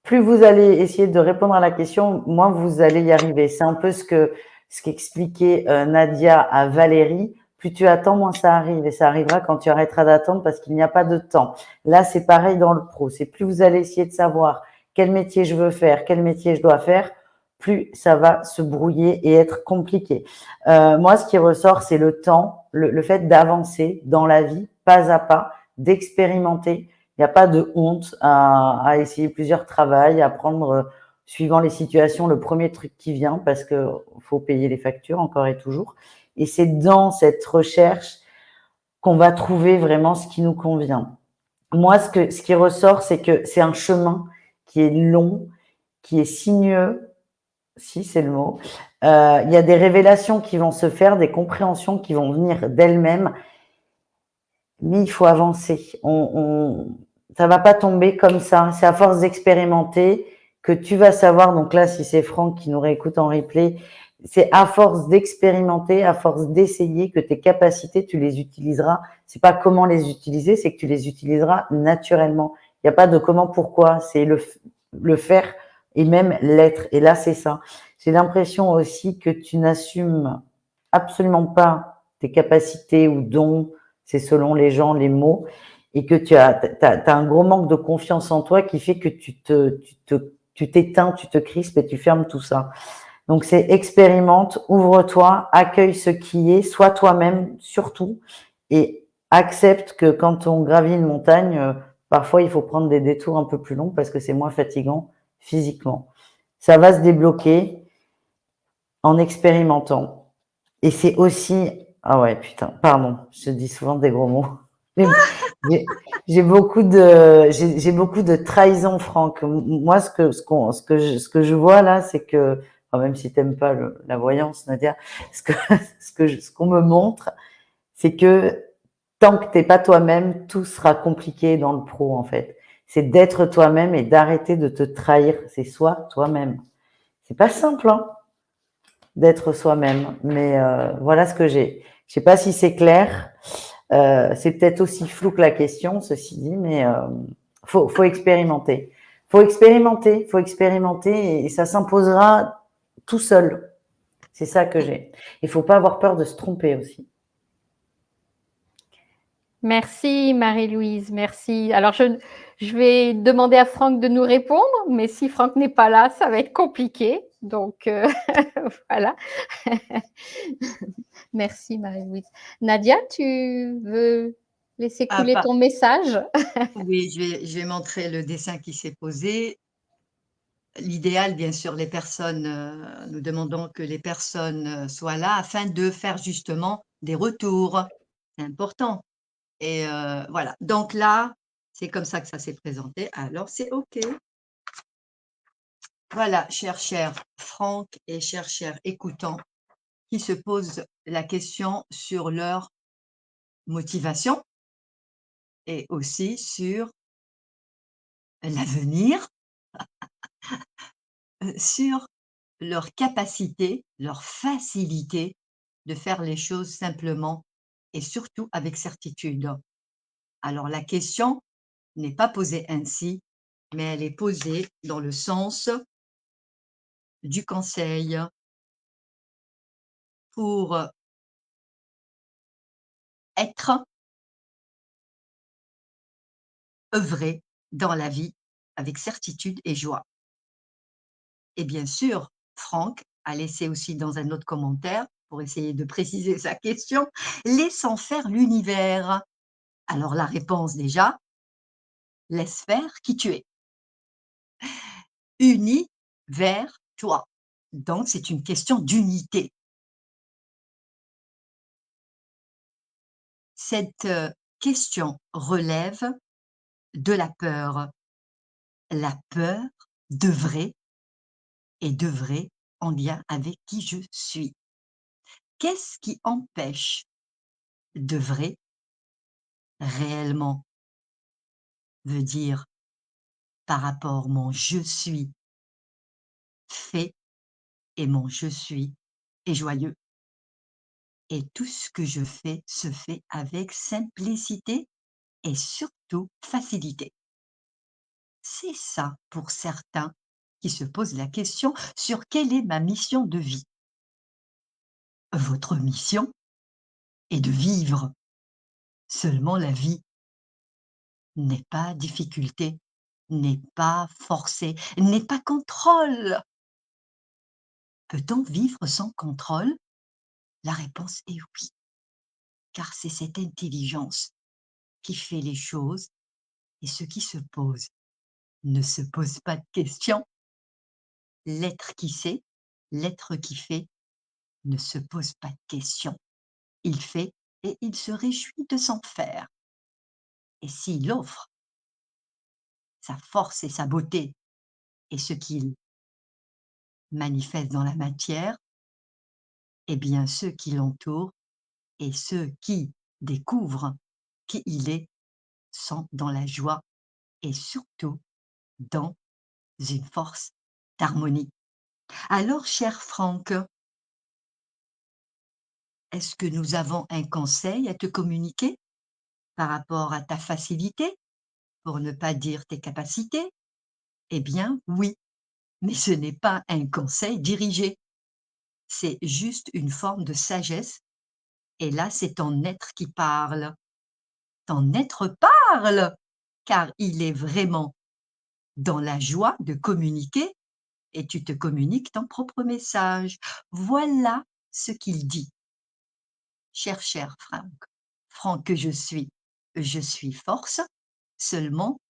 Plus vous allez essayer de répondre à la question, moins vous allez y arriver. C'est un peu ce qu'expliquait Nadia à Valérie. Plus tu attends, moins ça arrive. Et ça arrivera quand tu arrêteras d'attendre parce qu'il n'y a pas de temps. Là, c'est pareil dans le pro. C'est plus vous allez essayer de savoir quel métier je veux faire, quel métier je dois faire, plus ça va se brouiller et être compliqué. Moi, ce qui ressort, c'est le temps, le fait d'avancer dans la vie, pas à pas, d'expérimenter. Il n'y a pas de honte à essayer plusieurs travails, à prendre, suivant les situations, le premier truc qui vient parce que faut payer les factures encore et toujours. Et c'est dans cette recherche qu'on va trouver vraiment ce qui nous convient. Moi, ce qui ressort, c'est que c'est un chemin qui est long, qui est sinueux, si c'est le mot. Il y a des révélations qui vont se faire, des compréhensions qui vont venir d'elles-mêmes, mais il faut avancer. Ça va pas tomber comme ça. C'est à force d'expérimenter que tu vas savoir. Donc là, si c'est Franck qui nous réécoute en replay, C'est à force d'expérimenter, à force d'essayer que tes capacités, tu les utiliseras. C'est pas comment les utiliser, c'est que tu les utiliseras naturellement. Il n'y a pas de comment, pourquoi. C'est le faire et même l'être. Et là, c'est ça. J'ai l'impression aussi que tu n'assumes absolument pas tes capacités ou dons, c'est selon les gens, les mots, et que t'as un gros manque de confiance en toi qui fait que tu t'éteins, tu te crispes et tu fermes tout ça. Donc c'est expérimente, ouvre-toi, accueille ce qui est, sois toi-même surtout, et accepte que quand on gravit une montagne, parfois il faut prendre des détours un peu plus longs parce que c'est moins fatigant physiquement. Ça va se débloquer en expérimentant. Et c'est aussi, ah ouais, putain, pardon, je dis souvent des gros mots. J'ai beaucoup de trahison, Franck. Moi, ce que je vois là, c'est que, enfin, même si t'aimes pas la voyance, Nadia, ce que, ce qu'on me montre, c'est que tant que t'es pas toi-même, tout sera compliqué dans le pro, en fait. C'est d'être toi-même et d'arrêter de te trahir. C'est soi, toi-même. C'est pas simple, hein, d'être soi-même. Mais voilà ce que j'ai. Je sais pas si c'est clair. C'est peut-être aussi flou que la question, ceci dit, mais faut expérimenter. Faut expérimenter et ça s'imposera tout seul. C'est ça que j'ai. Il faut pas avoir peur de se tromper aussi. Merci Marie-Louise, merci. Alors je vais demander à Franck de nous répondre, mais si Franck n'est pas là, ça va être compliqué. Donc voilà. Merci Marie-Louise. Nadia, tu veux laisser Ah, couler ton message? oui, je vais montrer le dessin qui s'est posé. L'idéal, bien sûr, les personnes, nous demandons que les personnes soient là afin de faire justement des retours. C'est important. Et voilà. Donc là, c'est comme ça que ça s'est présenté. Alors, c'est OK. Voilà, cher Franck et cher écoutants qui se posent la question sur leur motivation et aussi sur l'avenir, sur leur capacité, leur facilité de faire les choses simplement et surtout avec certitude. Alors la question n'est pas posée ainsi, mais elle est posée dans le sens du conseil pour être, œuvrer dans la vie avec certitude et joie. Et bien sûr, Franck a laissé aussi dans un autre commentaire, pour essayer de préciser sa question, laissant faire l'univers. Alors la réponse déjà, laisse faire qui tu es. Uni vers toi. Donc c'est une question d'unité. Cette question relève de la peur d'œuvrer et d'œuvrer en lien avec qui je suis. Qu'est-ce qui empêche d'œuvrer réellement? Veut dire par rapport mon je suis fait et mon je suis est joyeux. Et tout ce que je fais se fait avec simplicité et surtout facilité. C'est ça pour certains qui se posent la question sur quelle est ma mission de vie. Votre mission est de vivre. Seulement la vie n'est pas difficulté, n'est pas forcé, n'est pas contrôle. Peut-on vivre sans contrôle? La réponse est oui, car c'est cette intelligence qui fait les choses et ce qui se pose ne se pose pas de questions. L'être qui sait, l'être qui fait ne se pose pas de questions. Il fait et il se réjouit de s'en faire. Et s'il offre sa force et sa beauté et ce qu'il manifeste dans la matière, eh bien ceux qui l'entourent et ceux qui découvrent qui il est sont dans la joie et surtout dans une force d'harmonie. Alors, cher Franck, Est-ce que nous avons un conseil à te communiquer par rapport à ta facilité, pour ne pas dire tes capacités? Eh bien, oui, mais ce n'est pas un conseil dirigé, c'est juste une forme de sagesse et là, c'est ton être qui parle. Ton être parle, car il est vraiment dans la joie de communiquer et tu te communiques ton propre message. Voilà ce qu'il dit. Cher Franck, Franck que je suis force, seulement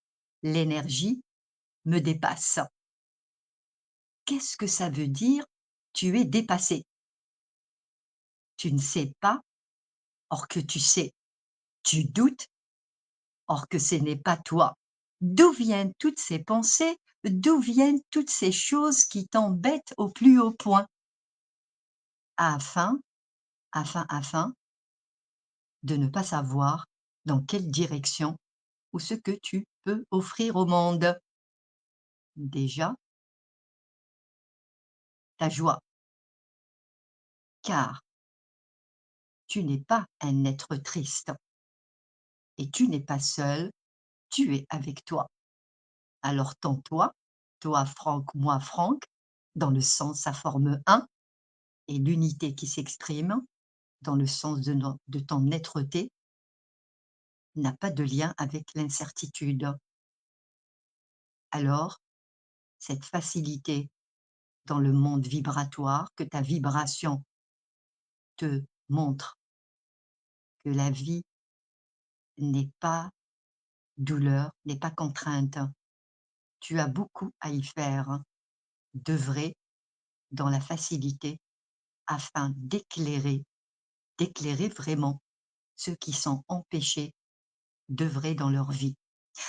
l'énergie me dépasse. Qu'est-ce que ça veut dire? Tu es dépassé. Tu ne sais pas, or que tu sais. Tu doutes, or que ce n'est pas toi. D'où viennent toutes ces pensées? D'où viennent toutes ces choses qui t'embêtent au plus haut point? Afin, afin de ne pas savoir dans quelle direction ou ce que tu peux offrir au monde. Déjà, ta joie, car tu n'es pas un être triste et tu n'es pas seul, tu es avec toi. Alors ton toi Franck, moi Franck, dans le sens ça forme un, et l'unité qui s'exprime dans le sens de ton être-té n'a pas de lien avec l'incertitude. Alors, cette facilité dans le monde vibratoire, que ta vibration te montre que la vie n'est pas douleur, n'est pas contrainte. Tu as beaucoup à y faire, d'œuvrer dans la facilité afin d'éclairer vraiment ceux qui sont empêchés d'œuvrer dans leur vie.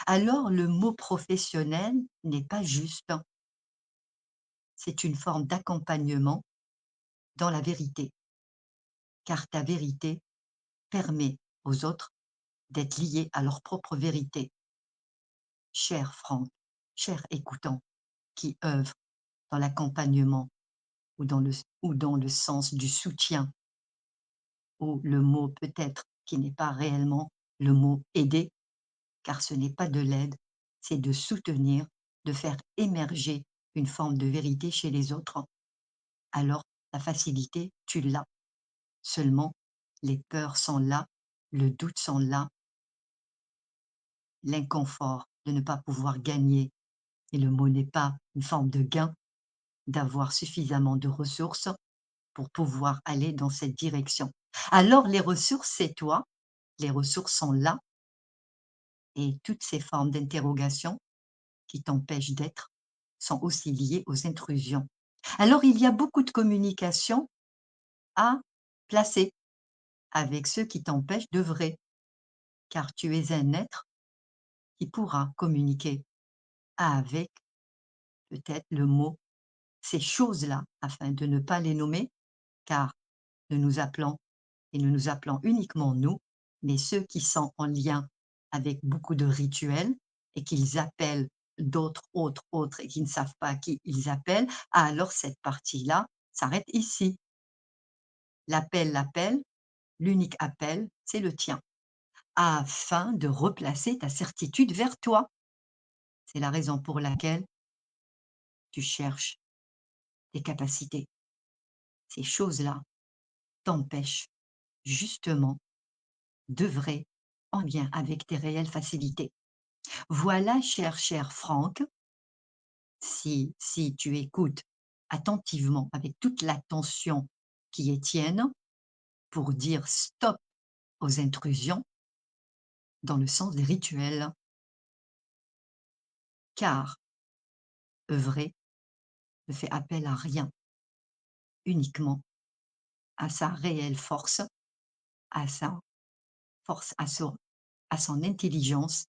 Alors le mot professionnel n'est pas juste, c'est une forme d'accompagnement dans la vérité, car ta vérité permet aux autres d'être liés à leur propre vérité. Cher Franck, cher écoutant, qui œuvre dans l'accompagnement ou dans le sens du soutien, ou le mot peut-être qui n'est pas réellement le mot aider, car ce n'est pas de l'aide, c'est de soutenir, de faire émerger une forme de vérité chez les autres. Alors, la facilité, tu l'as. Seulement, les peurs sont là, le doute sont là, l'inconfort de ne pas pouvoir gagner, et le mot n'est pas une forme de gain, d'avoir suffisamment de ressources pour pouvoir aller dans cette direction. Alors, les ressources, c'est toi, les ressources sont là, et toutes ces formes d'interrogation qui t'empêchent d'être sont aussi liées aux intrusions. Alors, il y a beaucoup de communication à placer avec ceux qui t'empêchent d'œuvrer, car tu es un être qui pourra communiquer avec peut-être le mot, ces choses-là, afin de ne pas les nommer, car nous nous appelons et nous nous appelons uniquement nous, mais ceux qui sont en lien avec beaucoup de rituels et qu'ils appellent d'autres, autres et qui ne savent pas qui ils appellent, alors cette partie-là s'arrête ici. L'appel, l'unique appel, c'est le tien, afin de replacer ta certitude vers toi. C'est la raison pour laquelle tu cherches tes capacités. Ces choses-là t'empêchent justement d'œuvrer en lien avec tes réelles facilités. Voilà, cher Franck, si tu écoutes attentivement avec toute l'attention qui est tienne, pour dire stop aux intrusions dans le sens des rituels, car œuvrer ne fait appel à rien, uniquement à sa réelle force, à sa force, à son intelligence,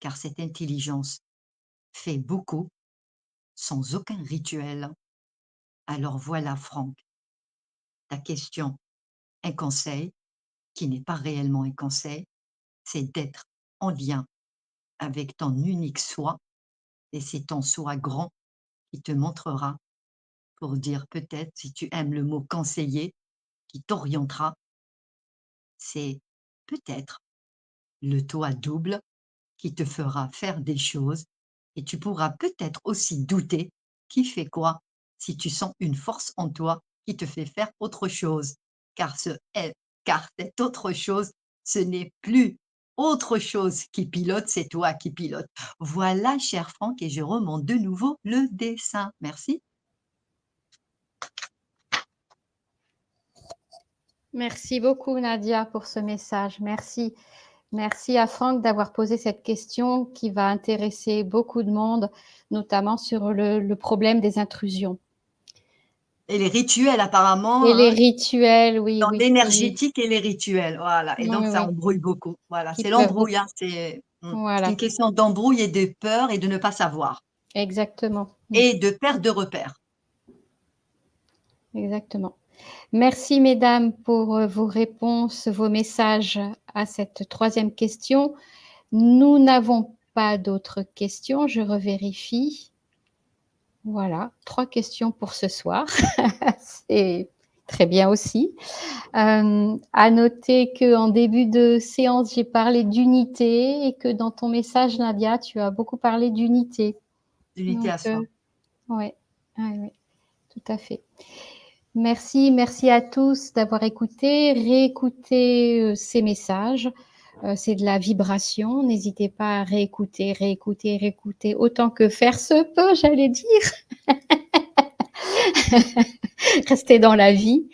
car cette intelligence fait beaucoup sans aucun rituel. Alors voilà, Franck, ta question, un conseil qui n'est pas réellement un conseil, c'est d'être en lien avec ton unique soi, et c'est ton soi grand qui te montrera, pour dire peut-être, si tu aimes le mot conseiller, qui t'orientera c'est peut-être le toit double qui te fera faire des choses et tu pourras peut-être aussi douter qui fait quoi si tu sens une force en toi qui te fait faire autre chose. Car, car cette autre chose, ce n'est plus autre chose qui pilote, c'est toi qui pilote. Voilà, cher Franck, et je remonte de nouveau le dessin. Merci. Merci beaucoup, Nadia, pour ce message. Merci. Merci à Franck d'avoir posé cette question qui va intéresser beaucoup de monde, notamment sur le problème des intrusions. Et les rituels, apparemment, Et les hein, rituels, oui, dans oui, oui, l'énergétique et les rituels, voilà. Et donc, oui, ça oui, embrouille beaucoup. Voilà, qui c'est peuvent l'embrouille, beaucoup. hein, c'est Voilà, une question d'embrouille et de peur et de ne pas savoir exactement. et de perte de repères. Exactement. Merci, mesdames, pour vos réponses, vos messages à cette troisième question. Nous n'avons pas d'autres questions. Je revérifie. Voilà, 3 questions pour ce soir. C'est très bien aussi. À noter qu'en début de séance, j'ai parlé d'unité et que dans ton message, Nadia, tu as beaucoup parlé d'unité. L'unité Donc, à soi. ouais, ouais, ouais, tout à fait. Merci, merci à tous d'avoir écouté, réécouté ces messages. C'est de la vibration. N'hésitez pas à réécouter, réécouter, réécouter autant que faire se peut, j'allais dire. Restez dans la vie.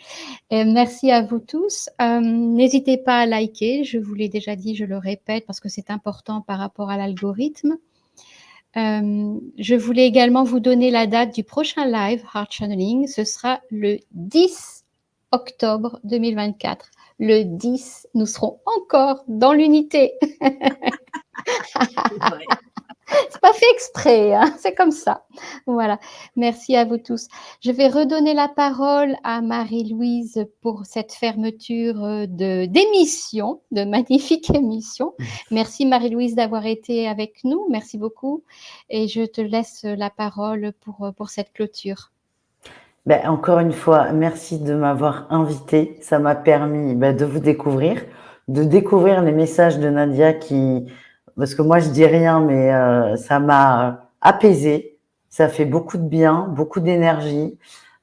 Et merci à vous tous. N'hésitez pas à liker. Je vous l'ai déjà dit, je le répète parce que c'est important par rapport à l'algorithme. Je voulais également vous donner la date du prochain live Heart Channeling. Ce sera le 10 octobre 2024. Le 10, nous serons encore dans l'unité. C'est vrai. C'est pas fait exprès, hein, c'est comme ça. Voilà. Merci à vous tous. Je vais redonner la parole à Marie-Louise pour cette fermeture d'émission, de magnifique émission. Merci Marie-Louise d'avoir été avec nous. Merci beaucoup. Et je te laisse la parole pour cette clôture. Ben, encore une fois, merci de m'avoir invité. Ça m'a permis de vous découvrir, de découvrir les messages de Nadia parce que moi je dis rien, mais ça m'a apaisé. Ça fait beaucoup de bien, beaucoup d'énergie.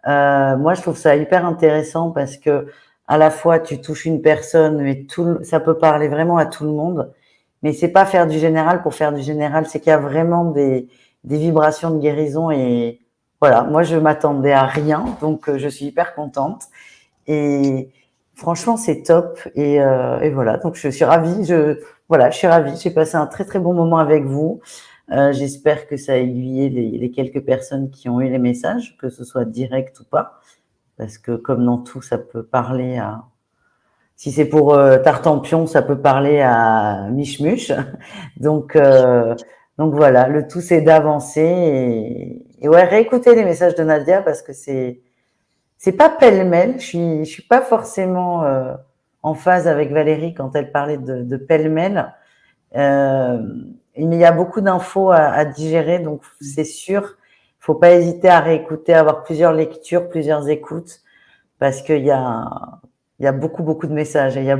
Moi, je trouve ça hyper intéressant parce que à la fois tu touches une personne, mais ça peut parler vraiment à tout le monde. Mais c'est pas faire du général pour faire du général, c'est qu'il y a vraiment des vibrations de guérison et voilà, moi je m'attendais à rien, donc je suis hyper contente et franchement c'est top et voilà, donc je suis ravie, je suis ravie, j'ai passé un très très bon moment avec vous. J'espère que ça a aiguillé les quelques personnes qui ont eu les messages, que ce soit direct ou pas, parce que comme dans tout, ça peut parler à si c'est pour Tartampion, ça peut parler à Michmuche. Donc, donc voilà, le tout c'est d'avancer et ouais, réécouter les messages de Nadia parce que c'est pas pêle-mêle. Je suis pas forcément en phase avec Valérie quand elle parlait de pêle-mêle. Mais il y a beaucoup d'infos à digérer, donc c'est sûr, faut pas hésiter à réécouter, à avoir plusieurs lectures, plusieurs écoutes, parce il y a beaucoup, beaucoup de messages et il y a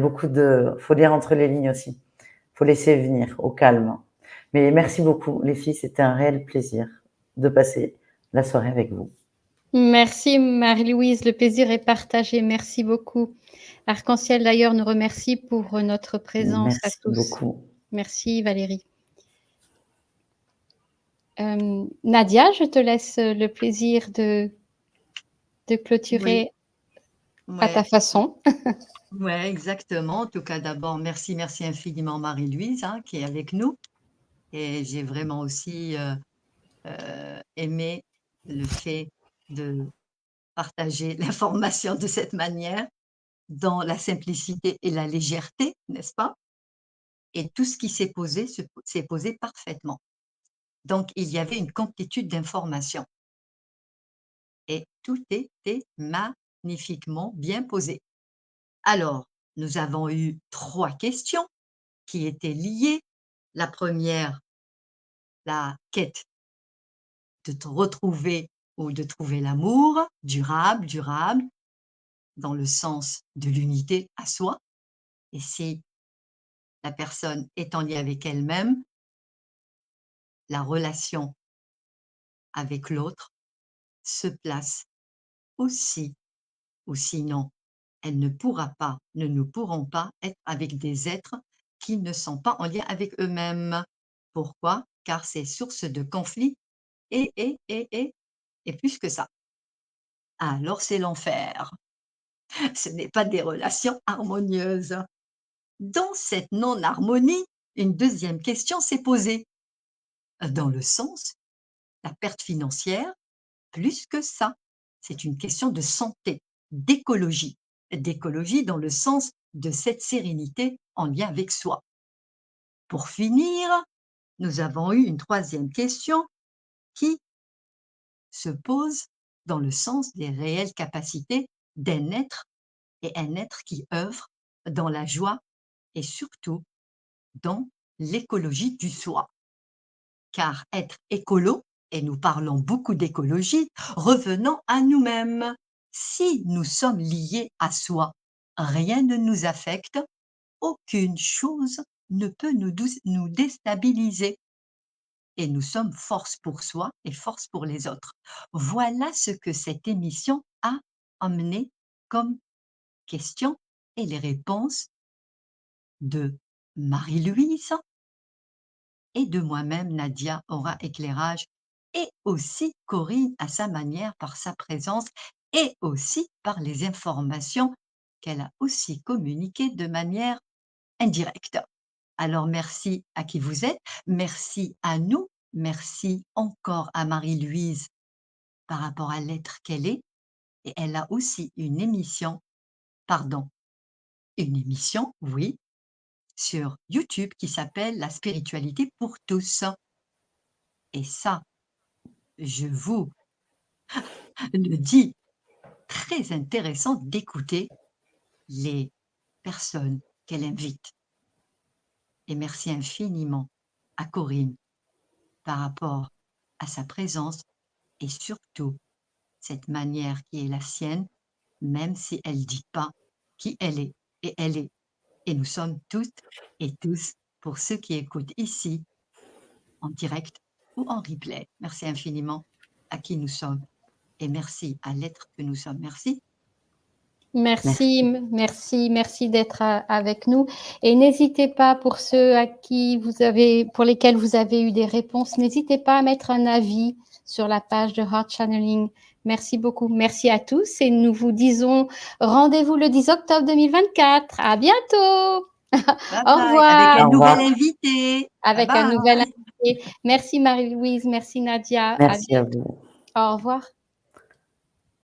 faut lire entre les lignes aussi. Faut laisser venir au calme. Mais merci beaucoup, les filles. C'était un réel plaisir de passer la soirée avec vous. Merci Marie-Louise, le plaisir est partagé. Merci beaucoup. Arc-en-Ciel d'ailleurs nous remercie pour notre présence à Merci tous. beaucoup. Merci Valérie. Nadia, je te laisse le plaisir de clôturer Oui, à ta façon. ouais, exactement. En tout cas, d'abord, merci infiniment Marie-Louise hein, qui est avec nous. Et j'ai vraiment aussi aimé le fait de partager l'information de cette manière, dans la simplicité et la légèreté, n'est-ce pas? Et tout ce qui s'est posé s'est posé parfaitement. Donc, il y avait une complétude d'informations et tout était magnifiquement bien posé. Alors, nous avons eu 3 questions qui étaient liées. La première, la quête de te retrouver ou de trouver l'amour durable, dans le sens de l'unité à soi. Et si la personne est en lien avec elle-même, la relation avec l'autre se place aussi, ou sinon, elle ne pourra pas, nous pourrons pas être avec des êtres qui ne sont pas en lien avec eux-mêmes. Pourquoi? Car c'est source de conflit et plus que ça. Alors c'est l'enfer. Ce n'est pas des relations harmonieuses. Dans cette non-harmonie, une deuxième question s'est posée, dans le sens, la perte financière, plus que ça. C'est une question de santé, d'écologie. D'écologie dans le sens de cette sérénité en lien avec soi. Pour finir, nous avons eu une troisième question qui se pose dans le sens des réelles capacités d'un être et un être qui œuvre dans la joie et surtout dans l'écologie du soi. Car être écolo, et nous parlons beaucoup d'écologie, revenons à nous-mêmes. Si nous sommes liés à soi, rien ne nous affecte, aucune chose ne peut nous déstabiliser. Et nous sommes force pour soi et force pour les autres. Voilà ce que cette émission a amené comme question et les réponses de Marie-Louise et de moi-même, Nadia Aura Éclairage, et aussi Corinne à sa manière par sa présence et aussi par les informations qu'elle a aussi communiquées de manière indirecte. Alors merci à qui vous êtes, merci à nous, merci encore à Marie-Louise par rapport à l'être qu'elle est, et elle a aussi une émission, oui, sur YouTube qui s'appelle La spiritualité pour tous. Et ça, je vous le dis, très intéressant d'écouter les personnes qu'elle invite. Et merci infiniment à Corinne par rapport à sa présence et surtout cette manière qui est la sienne, même si elle ne dit pas qui elle est. Et elle est. Et nous sommes toutes et tous, pour ceux qui écoutent ici, en direct ou en replay. Merci infiniment à qui nous sommes. Et merci à l'être que nous sommes. Merci. Merci, merci, merci d'être avec nous. Et n'hésitez pas, pour ceux pour lesquels vous avez eu des réponses, n'hésitez pas à mettre un avis sur la page de Heart Channeling. Merci beaucoup. Merci à tous et nous vous disons rendez-vous le 10 octobre 2024. À bientôt. Bye Au bye, revoir. avec un Au revoir. nouvel invité. Avec Bye un bye. nouvel invité. Merci Marie-Louise, merci Nadia. Merci à vous. Au revoir.